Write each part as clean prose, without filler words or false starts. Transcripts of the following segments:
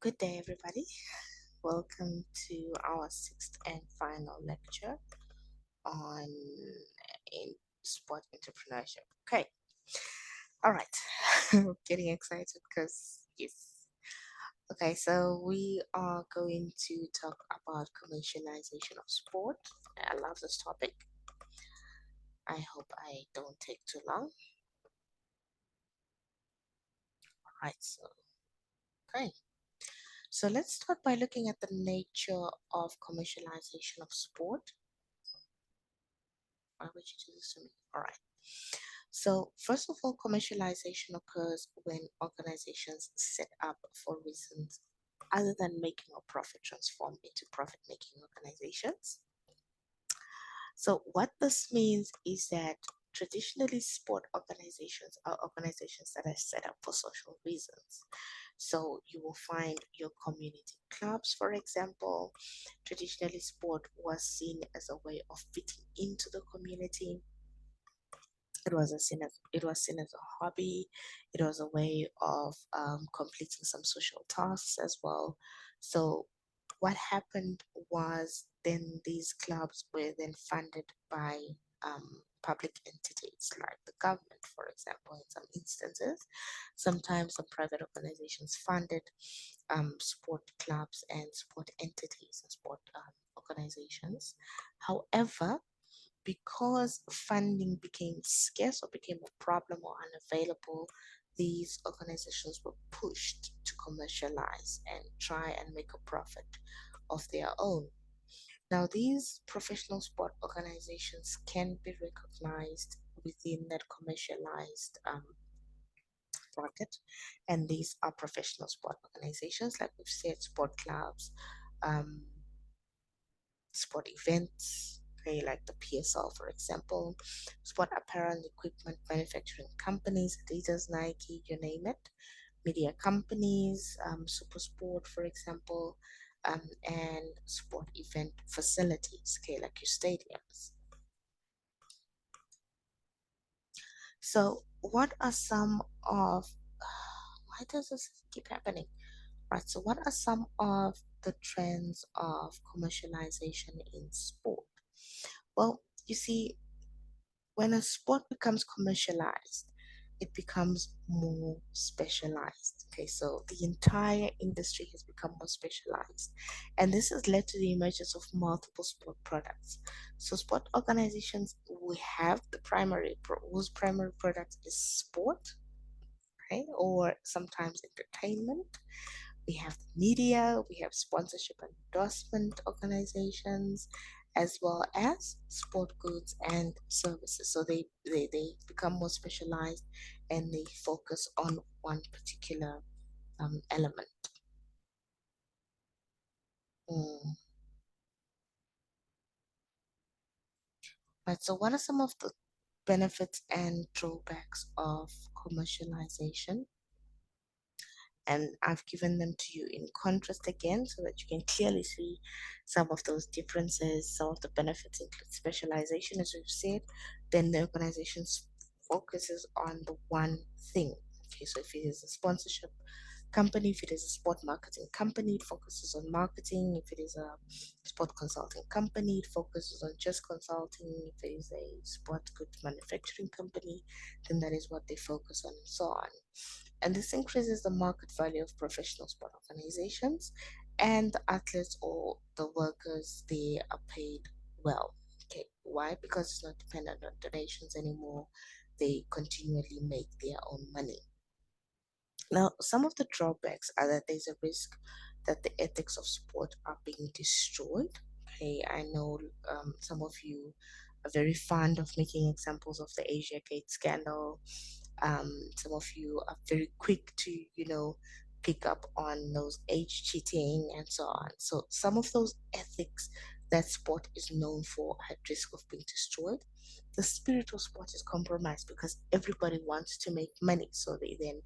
Good day, everybody. Welcome to our sixth and final lecture on in sport entrepreneurship. Okay, all right. Getting excited because yes. Okay, so we are going to talk about commercialization of sport. I love this topic. I hope I don't take too long. All right, okay. So let's start by looking at the nature of commercialization of sport. Why would you do this to me? All right. So, first of all, commercialization occurs when organizations set up for reasons other than making a profit transform into profit making organizations. So, what this means is that traditionally sport organizations are organizations that are set up for social reasons. So, you will find your community clubs, for example. Traditionally, sport was seen as a way of fitting into the community. It was seen as a hobby. It was a way of completing some social tasks as well. So what happened was then these clubs were then funded by public entities like the government, for example, in some instances. Sometimes some private organizations funded sport clubs and sport entities and sport organizations. However, because funding became scarce or became a problem or unavailable, these organizations were pushed to commercialize and try and make a profit of their own. Now, these professional sport organizations can be recognized within that commercialized bracket, and these are professional sport organizations, like we've said, sport clubs, um, sport events, okay, like the PSL, for example, sport apparel and equipment manufacturing companies, Adidas, Nike, you name it, media companies, Super Sport, for example, and sport event facilities, okay, like your stadiums. So, what are some of why does this keep happening? Right. So, what are some of the trends of commercialization in sport? Well, you see, when a sport becomes commercialized, it becomes more specialized. Okay, so the entire industry has become more specialized, and this has led to the emergence of multiple sport products. So, sport organizations, we have the whose primary product is sport, right, or sometimes entertainment. We have media, we have sponsorship and endorsement organizations, as well as sport goods and services. So they become more specialized and they focus on one particular element. Mm. Right. So, what are some of the benefits and drawbacks of commercialization? And I've given them to you in contrast again so that you can clearly see some of those differences. Some of the benefits include specialization, as we've said. Then the organization focuses on the one thing. Okay, so if it is a sponsorship company, if it is a sport marketing company, it focuses on marketing. If it is a sport consulting company, it focuses on just consulting. If it is a sport goods manufacturing company, then that is what they focus on, and so on. And this increases the market value of professional sport organizations, and the athletes or the workers, they are paid well. Okay, why? Because it's not dependent on donations anymore. They continually make their own money. Now, some of the drawbacks are that there's a risk that the ethics of sport are being destroyed. Okay, I know some of you are very fond of making examples of the Asia Gate scandal. Some of you are very quick to, pick up on those age cheating and so on. So some of those ethics that sport is known for are at risk of being destroyed. The spirit of sport is compromised because everybody wants to make money. So they then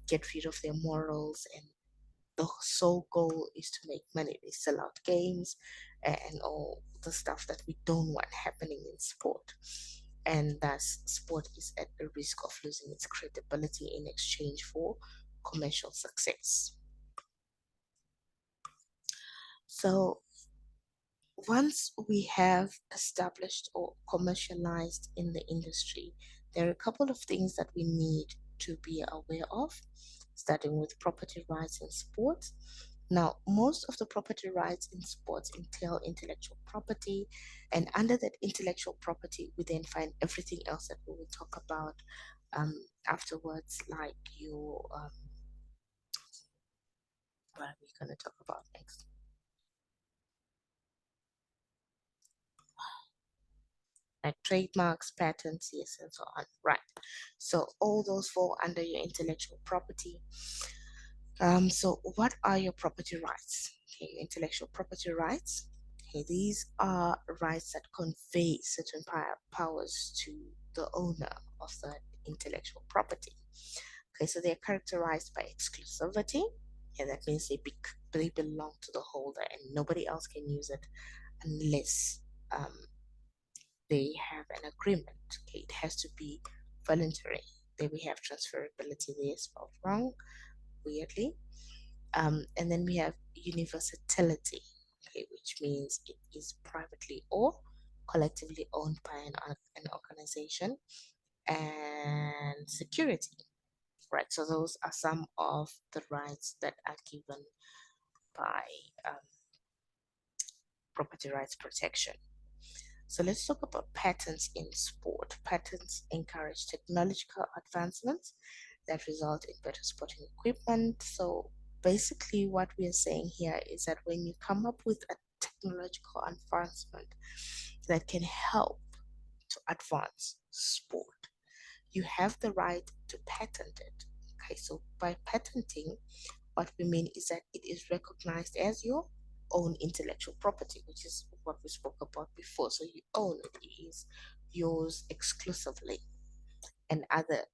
get rid of their morals, and the sole goal is to make money. They sell out games and all the stuff that we don't want happening in sport. And thus, sport is at the risk of losing its credibility in exchange for commercial success. So once we have established or commercialized in the industry, there are a couple of things that we need to be aware of, starting with property rights in sports. Now, most of the property rights in sports entail intellectual property, and under that intellectual property, we then find everything else that we will talk about afterwards, like your what are we going to talk about next? Like trademarks, patents, yes, and so on. Right. So all those fall under your intellectual property. So what are your property rights? Okay, your intellectual property rights. Okay, these are rights that convey certain powers to the owner of the intellectual property. Okay, so they're characterized by exclusivity. And that means they belong to the holder and nobody else can use it unless they have an agreement. Okay, it has to be voluntary. Then we have transferability there spelled wrong, weirdly. And then we have universality, okay, which means it is privately or collectively owned by an organization, and security. Right, so those are some of the rights that are given by um, property rights protection. So let's talk about patents in sport. Patents encourage technological advancements that result in better sporting equipment. So basically, what we are saying here is that when you come up with a technological advancement that can help to advance sport, you have the right to patent it. Okay, so by patenting, what we mean is that it is recognized as your own intellectual property, which is what we spoke about before. So you own it, it is yours exclusively, and other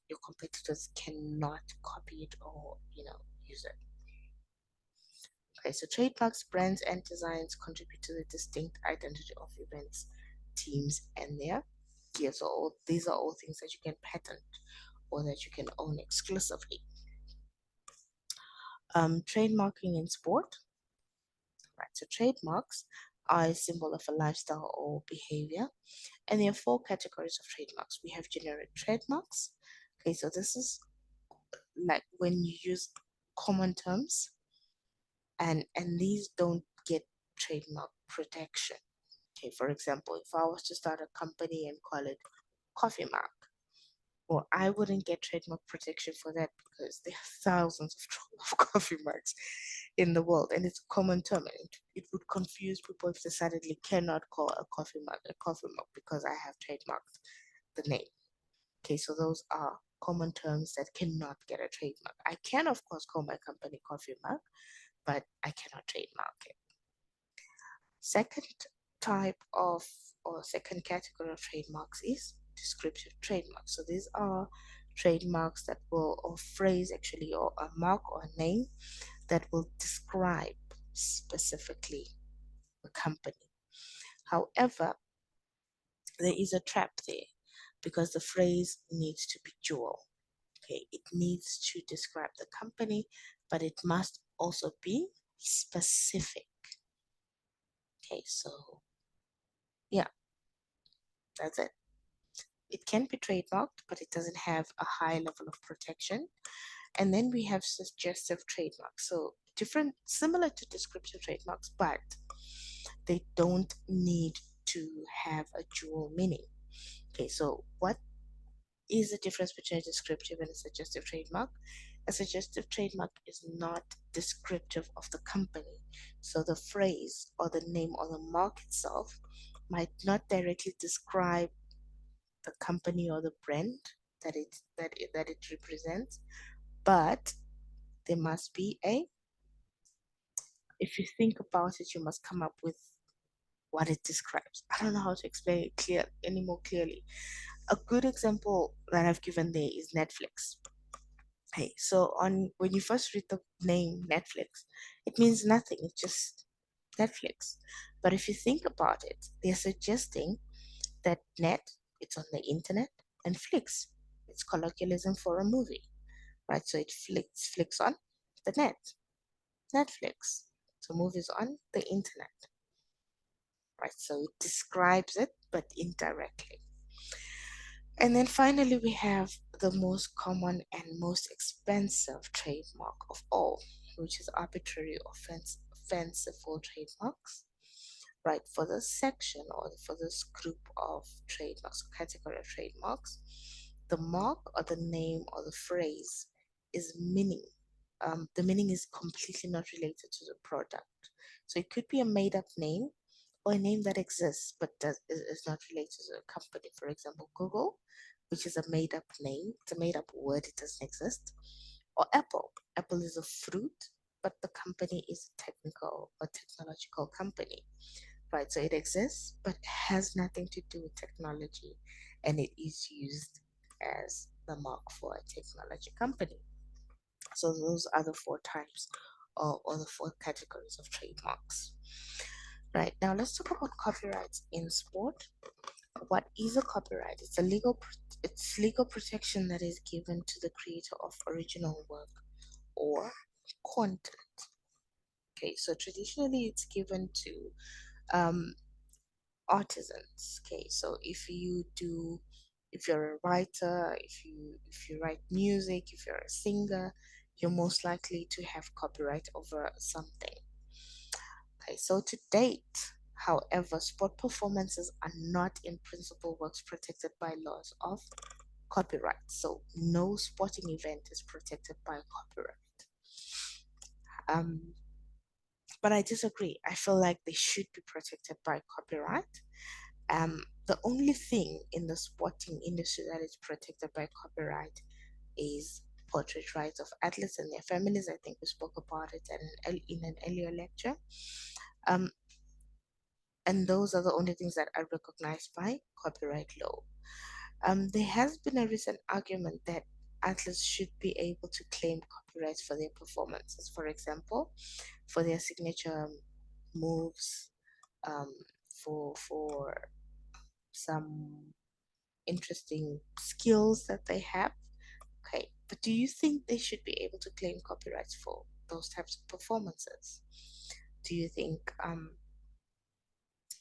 your competitors cannot copy it or use it. Okay, so trademarks, brands, and designs contribute to the distinct identity of events, teams, and their gear. So these are all things that you can patent or that you can own exclusively. Trademarking in sport. Right, so trademarks are a symbol of a lifestyle or behavior, and there are four categories of trademarks. We have generic trademarks. Okay, so this is like when you use common terms, and these don't get trademark protection. Okay, for example, if I was to start a company and call it Coffee Mark, well, I wouldn't get trademark protection for that because there are thousands of coffee marks in the world, and it's a common term. And it would confuse people if they suddenly cannot call a coffee mug because I have trademarked the name. Okay, so those are common terms that cannot get a trademark. I can, of course, call my company Coffee Mug, but I cannot trademark it. Second type of or second category of trademarks is descriptive trademarks. So these are trademarks that will, or phrase actually, or a mark or a name that will describe specifically the company. However, there is a trap there because the phrase needs to be dual. Okay, it needs to describe the company, but it must also be specific. Okay, so yeah, that's it. It can be trademarked, but it doesn't have a high level of protection. And then we have suggestive trademarks. So different, similar to descriptive trademarks, but they don't need to have a dual meaning. Okay, so what is the difference between a descriptive and a suggestive trademark? A suggestive trademark is not descriptive of the company. So the phrase or the name or the mark itself might not directly describe the company or the brand that it represents, but there must be a if you think about it, you must come up with what it describes. I don't know how to explain it any more clearly. A good example that I've given there is Netflix. Hey, so on when you first read the name Netflix, it means nothing. It's just Netflix. But if you think about it, they're suggesting that net, it's on the internet, and flicks, it's colloquialism for a movie, right? So it flicks on the net, Netflix. So move is on the internet, right? So it describes it, but indirectly. And then finally, we have the most common and most expensive trademark of all, which is arbitrary or fanciful trademarks. Right, for this section or for this group of trademarks, category of trademarks, the mark or the name or the phrase is meaning. The meaning is completely not related to the product. So it could be a made up name or a name that exists but is not related to the company. For example, Google, which is a made up name, it's a made up word, it doesn't exist. Or Apple. Apple is a fruit, but the company is a technical or technological company, right? So it exists, but has nothing to do with technology, and it is used as the mark for a technology company. So those are the four types or the four categories of trademarks. Right, now let's talk about copyrights in sport. What is a copyright? It's legal protection that is given to the creator of original work or content. Okay, so traditionally it's given to um, artisans. Okay, so if you're a writer, if you write music, if you're a singer, you're most likely to have copyright over something. Okay, so to date, however, sport performances are not in principle works protected by laws of copyright. So no sporting event is protected by copyright. Um, but I disagree. I feel like they should be protected by copyright. The only thing in the sporting industry that is protected by copyright is portrait rights of athletes and their families. I think we spoke about it in an earlier lecture. Um, and those are the only things that are recognized by copyright law. There has been a recent argument that athletes should be able to claim copyrights for their performances. For example, for their signature moves, um, for some interesting skills that they have. Okay, but do you think they should be able to claim copyrights for those types of performances? Do you think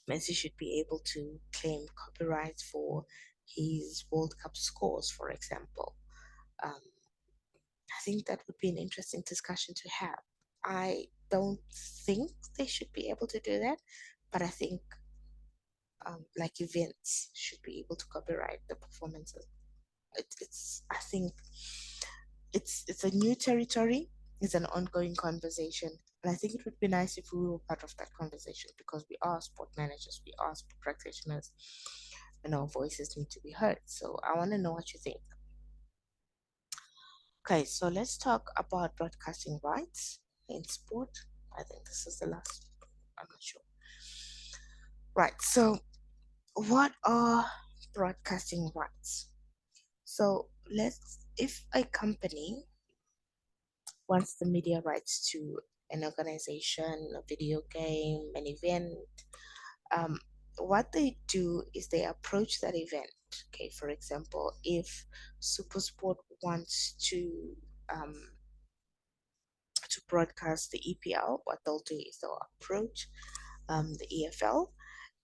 Messi should be able to claim copyrights for his World Cup scores, for example? Um, I think that would be an interesting discussion to have. I don't think they should be able to do that, but I think like events should be able to copyright the performances. It's I think it's a new territory. It's an ongoing conversation, and I think it would be nice if we were part of that conversation because we are sport managers, we are sport practitioners, and our voices need to be heard. So I want to know what you think. Okay, so let's talk about broadcasting rights in sport. I think this is the last. I'm not sure. Right. So what are broadcasting rights? So let's if a company wants the media rights to an organization, a video game, an event, um, what they do is they approach that event. Okay, for example, if Supersport wants um, to broadcast the EPL, what they'll do is they'll approach the EFL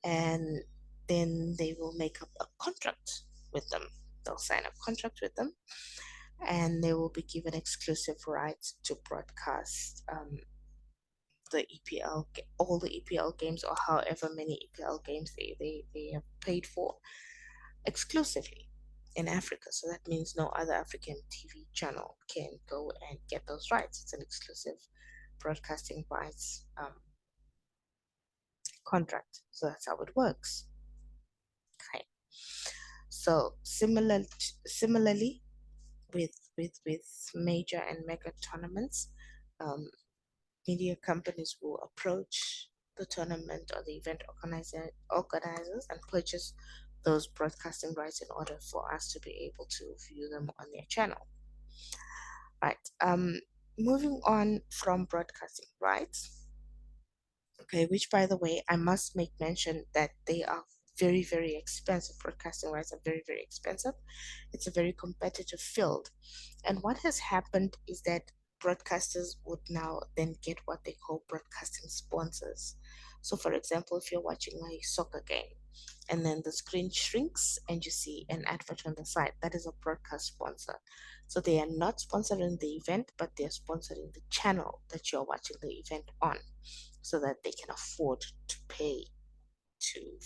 and then they will make up a contract with them. They'll sign a contract with them and they will be given exclusive rights to broadcast the EPL, all the EPL games, or however many EPL games they have paid for exclusively in Africa. So that means no other African TV channel can go and get those rights. It's an exclusive broadcasting rights contract. So that's how it works. Okay. So similarly with major and mega tournaments, um, media companies will approach the tournament or the event organizers and purchase those broadcasting rights in order for us to be able to view them on their channel. Right. Moving on from broadcasting rights, okay, which by the way, I must make mention that they are very, very expensive. Broadcasting rights are very, very expensive. It's a very competitive field. And what has happened is that broadcasters would now then get what they call broadcasting sponsors. So, for example, if you're watching a soccer game and then the screen shrinks and you see an advert on the side, that is a broadcast sponsor. So, they are not sponsoring the event, but they're sponsoring the channel that you're watching the event on so that they can afford to pay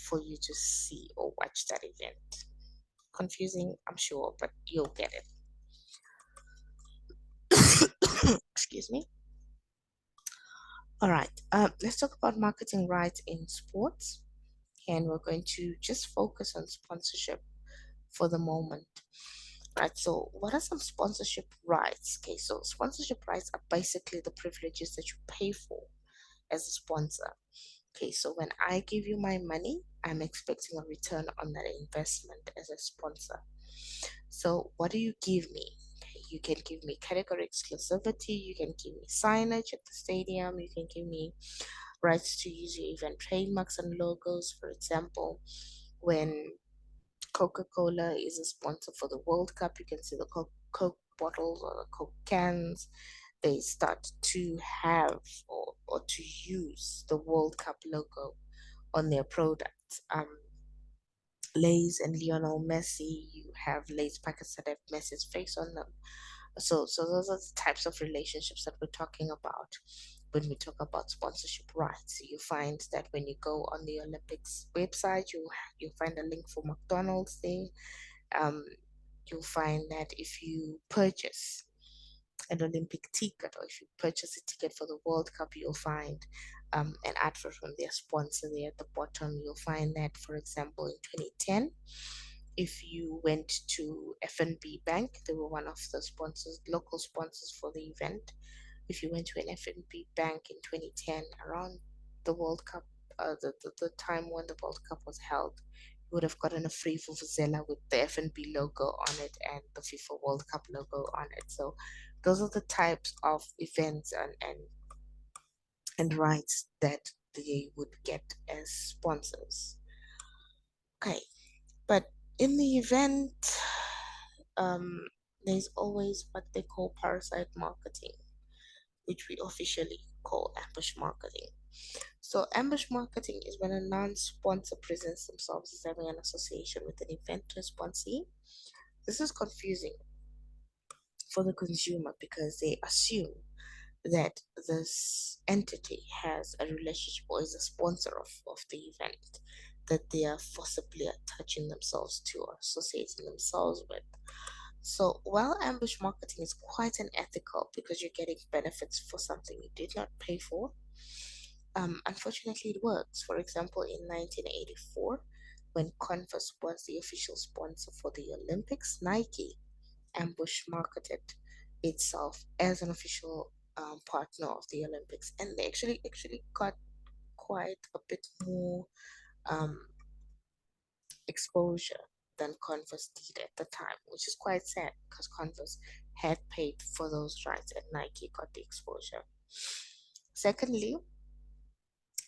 for you to see or watch that event. Confusing, I'm sure, but you'll get it. Excuse me. All right, let's talk about marketing rights in sports. And we're going to just focus on sponsorship for the moment. Right, so what are some sponsorship rights? Okay, so sponsorship rights are basically the privileges that you pay for as a sponsor. Okay, so when I give you my money, I'm expecting a return on that investment as a sponsor. So what do you give me? Okay, you can give me category exclusivity, you can give me signage at the stadium, you can give me rights to use your event trademarks and logos. For example, when Coca-Cola is a sponsor for the World Cup, you can see the Coke bottles or the Coke cans. They start to have or to use the World Cup logo on their products. Lay's and Lionel Messi, you have Lay's packets that have Messi's face on them. So those are the types of relationships that we're talking about when we talk about sponsorship rights. You find that when you go on the Olympics website, you find a link for McDonald's there. Um, you'll find that if you purchase an Olympic ticket or if you purchase a ticket for the World Cup, you'll find an advert from their sponsor there at the bottom. You'll find that, for example, in 2010, if you went to FNB Bank, they were one of the sponsors, local sponsors for the event. If you went to an FNB Bank in 2010, around the World Cup, the time when the World Cup was held, you would have gotten a free vuvuzela with the FNB logo on it and the FIFA World Cup logo on it. So those are the types of events and rights that they would get as sponsors. Okay, but in the event, um, there's always what they call parasite marketing, which we officially call ambush marketing. So, ambush marketing is when a non sponsor presents themselves as having an association with an event responsee. This is confusing for the consumer because they assume that this entity has a relationship or is a sponsor of the event that they are forcibly attaching themselves to or associating themselves with. So while ambush marketing is quite unethical because you're getting benefits for something you did not pay for, unfortunately it works. For example, in 1984, when Converse was the official sponsor for the Olympics, Nike ambush marketed itself as an official partner of the Olympics, and they actually got quite a bit more um, exposure than Converse did at the time, which is quite sad because Converse had paid for those rights and Nike got the exposure. Secondly,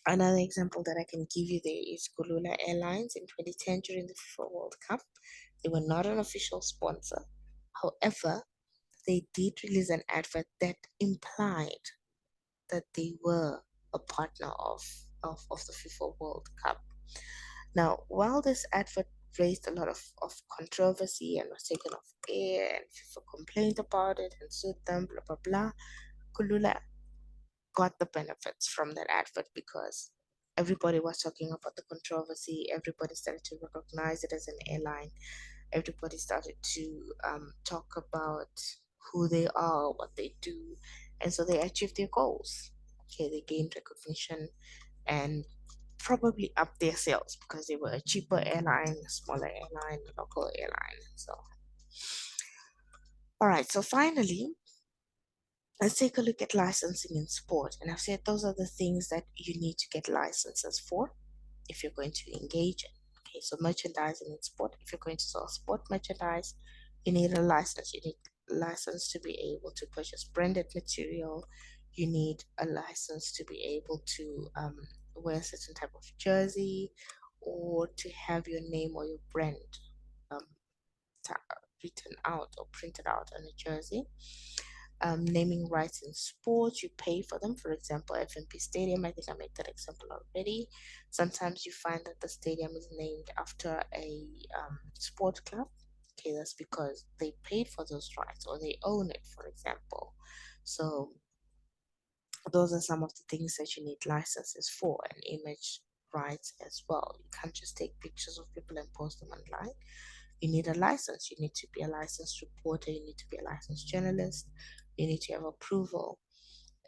another example that I can give you there is Kulula Airlines in 2010 during the FIFA World Cup. They were not an official sponsor. However, they did release an advert that implied that they were a partner of the FIFA World Cup. Now, while this advert raised a lot of controversy and was taken off air, and FIFA complained about it and sued them, blah blah blah, Kulula got the benefits from that advert because everybody was talking about the controversy. Everybody started to recognize it as an airline. Everybody started to talk about who they are, what they do, and so they achieved their goals. Okay, they gained recognition and probably up their sales because they were a cheaper airline, a smaller airline, a local airline. So, all right. So finally, let's take a look at licensing in sport. And I've said those are the things that you need to get licenses for if you're going to engage in. Okay, so merchandising in sport. If you're going to sell sport merchandise, you need a license. You need a license to be able to purchase branded material. You need a license to be able to wear a certain type of jersey or to have your name or your brand um, written out or printed out on a jersey. Naming rights in sports, you pay for them. For example, FNP Stadium, I think I made that example already. Sometimes you find that the stadium is named after a sport club. Okay, that's because they paid for those rights or they own it, for example. So those are some of the things that you need licenses for, and image rights as well. You can't just take pictures of people and post them online. You need a license. You need to be a licensed reporter. You need to be a licensed journalist. You need to have approval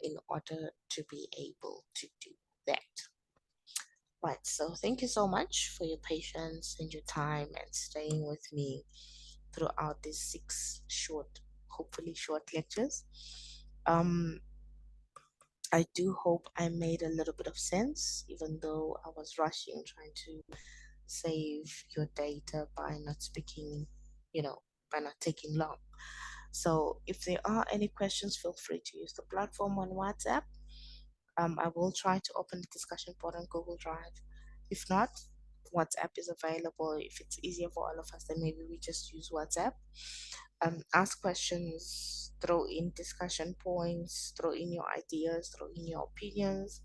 in order to be able to do that. Right. So thank you so much for your patience and your time and staying with me throughout these 6 short, hopefully short lectures. Um, I do hope I made a little bit of sense, even though I was rushing, trying to save your data by not speaking, by not taking long. So if there are any questions, feel free to use the platform on WhatsApp. I will try to open the discussion board on Google Drive. If not, WhatsApp is available. If it's easier for all of us, then maybe we just use WhatsApp. Ask questions, throw in discussion points, throw in your ideas, throw in your opinions.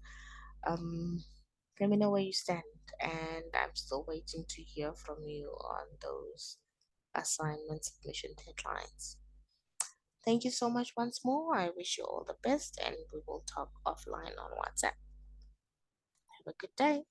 Um, Let me know where you stand, and I'm still waiting to hear from you on those assignment submission deadlines. Thank you so much once more. I wish you all the best, and we will talk offline on WhatsApp. Have a good day.